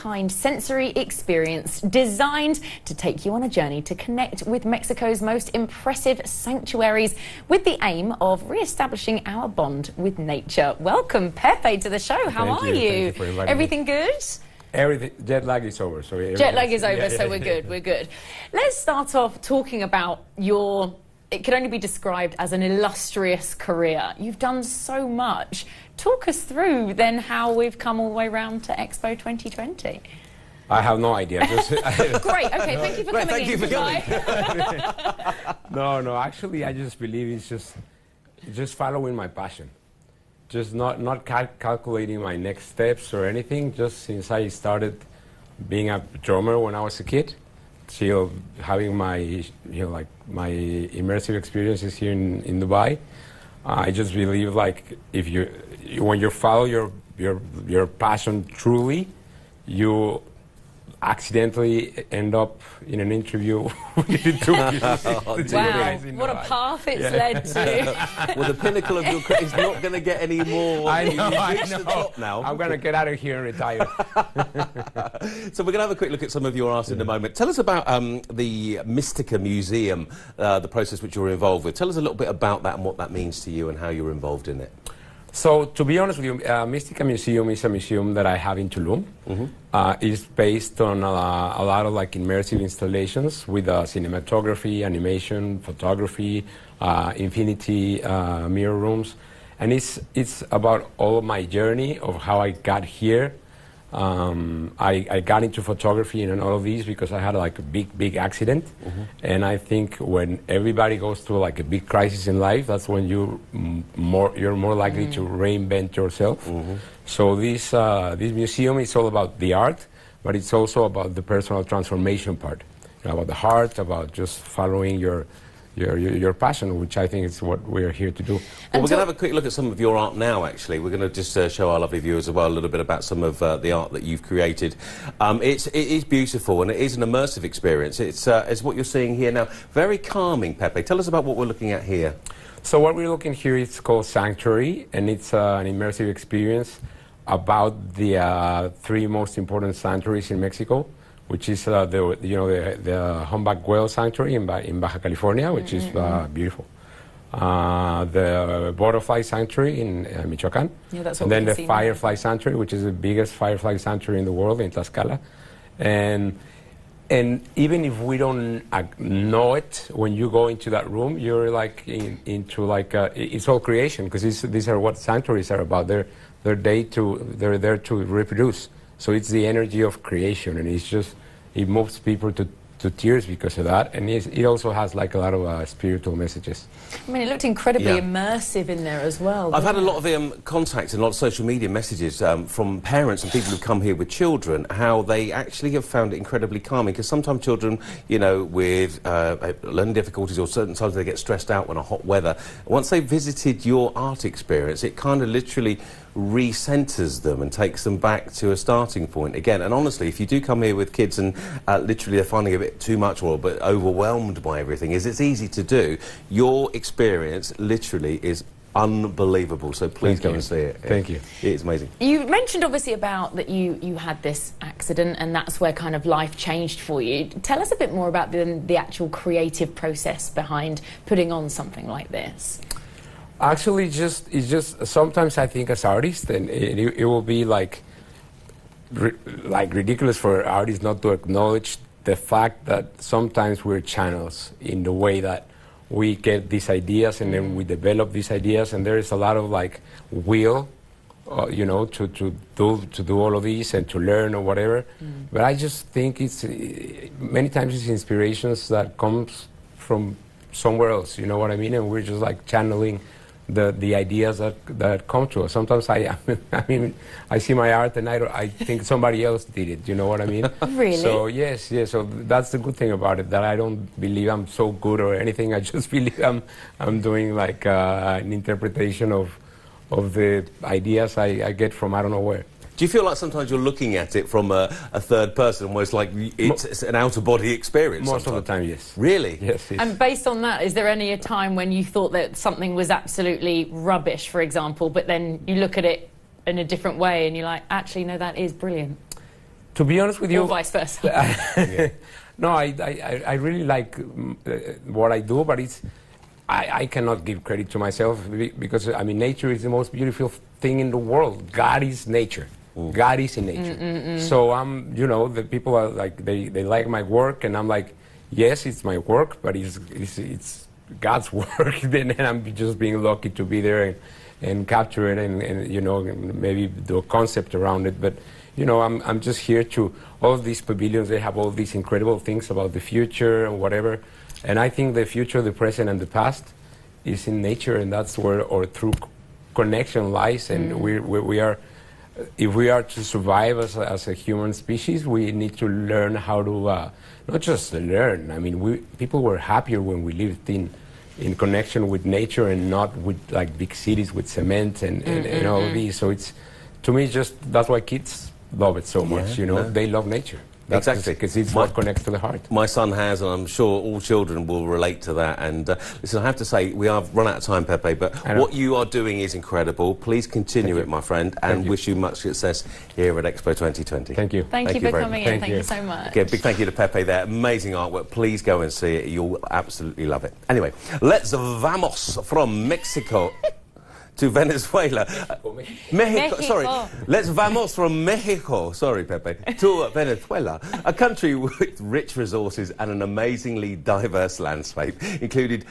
Sensory experience designed to take you on a journey to connect with Mexico's most impressive sanctuaries with the aim of re-establishing our bond with nature. Welcome, Pepe, to the show. How are you? Thank you for inviting Everything me. good? Everything. Jet lag is over. Jet lag is over, so we're good. We're good. Let's start off talking about your. It could only be described as an illustrious career. You've done so much. Talk us through then how we've come all the way around to Expo 2020. I have no idea. Great. Okay. Thank you for coming. Thank you for coming. No. Actually, I just believe it's just following my passion. Just not calculating my next steps or anything. Just since I started being a drummer when I was a kid, till having my my immersive experiences here in Dubai, I just believe like when you follow your passion truly, you accidentally end up in an interview with the two wow, what a path it's led to. Well, the pinnacle of your career is not going to get any more. I know. The top now. I'm going to get out of here and retire. So we're going to have a quick look at some of your art in a moment. Tell us about the Mystica Museum, the process which you're involved with. Tell us a little bit about that and what that means to you and how you're involved in it. So, to be honest with you, Mystica Museum is a museum that I have in Tulum. It's based on a lot of like immersive installations with cinematography, animation, photography, infinity mirror rooms, and it's about all of my journey of how I got here. I got into photography and all of these because I had like a big accident, and I think when everybody goes through like a big crisis in life, that's when you're more likely to reinvent yourself. So this museum is all about the art, but it's also about the personal transformation part, about the heart, about just following your passion, which I think is what we're here to do. Well, we're going to have a quick look at some of your art now, actually. We're going to just show our lovely viewers as well a little bit about some of the art that you've created. It is beautiful, and it is an immersive experience. It's what you're seeing here now. Very calming, Pepe. Tell us about what we're looking at here. So what we're looking here is called Sanctuary, and it's an immersive experience about the three most important sanctuaries in Mexico, which is the humpback whale sanctuary in Baja California, which is beautiful. The butterfly sanctuary in Michoacán. Yeah, that's what and then the see firefly sanctuary, which is the biggest firefly sanctuary in the world in Tlaxcala. And even if we don't know it, when you go into that room, you're like into like it's all creation, because these are what sanctuaries are about. They're there to reproduce. So it's the energy of creation, and it moves people to tears because of that, and it also has like a lot of spiritual messages. I mean, it looked incredibly immersive in there as well. I've had a lot of contact and a lot of social media messages from parents and people who've come here with children, how they actually have found it incredibly calming, because sometimes children, with learning difficulties, or certain times they get stressed out when a hot weather, once they visited your art experience, it kind of literally re-centers them and takes them back to a starting point again. And honestly, if you do come here with kids and literally they're finding a bit too much or a bit overwhelmed by everything, it's easy to do. Your experience literally is unbelievable, so please go and see it. Thank you. It's amazing. You mentioned obviously about that you had this accident, and that's where kind of life changed for you. Tell us a bit more about the actual creative process behind putting on something like this. Actually, it's just sometimes I think as artists, and it will be like ridiculous for artists not to acknowledge the fact that sometimes we're channels in the way that we get these ideas and then we develop these ideas, and there is a lot of like will, to do all of these and to learn or whatever. But I just think it's many times it's inspirations that comes from somewhere else. You know what I mean? And we're just like channeling the ideas that come to us. Sometimes I see my art and I think somebody else did it. You know what I mean? Really? So yes. So that's the good thing about it, that I don't believe I'm so good or anything. I just believe I'm doing like an interpretation of the ideas I get from I don't know where. Do you feel like sometimes you're looking at it from a third person, almost like it's an out-of-body experience? Most sometimes? of the time, yes. Really? Yes. And based on that, is there any time when you thought that something was absolutely rubbish, for example, but then you look at it in a different way and you're like, actually, no, that is brilliant? To be honest with you, or vice versa? no, I really like what I do, but I cannot give credit to myself because, I mean, nature is the most beautiful thing in the world. God is nature. God is in nature. So you know, the people are like, they like my work, and I'm like, yes, it's my work, but it's God's work. Then I'm just being lucky to be there and capture it and you know, maybe do a concept around it. But you know, I'm just here to, all of these pavilions, they have all these incredible things about the future and whatever. And I think the future, the present, and the past is in nature, and that's where our true connection lies. And we are, if we are to survive as a human species, we need to learn how to, not just learn. I mean, people were happier when we lived in connection with nature and not with like big cities with cement and all these. So it's, to me, just that's why kids love it so much. You know, they love nature. That's exactly, because it's what connects to the heart. My son has, and I'm sure all children will relate to that. And listen, I have to say, we have run out of time, Pepe, but what you are doing is incredible. Please continue it, my friend, and wish you much success here at Expo 2020. Thank you. Thank you for coming in. Thank you so much. Again, big thank you to Pepe there. Amazing artwork. Please go and see it. You'll absolutely love it. Anyway, let's vamos from Mexico to Venezuela. Mexico, sorry. Let's vamos from Mexico, sorry, Pepe, to Venezuela, a country with rich resources and an amazingly diverse landscape, including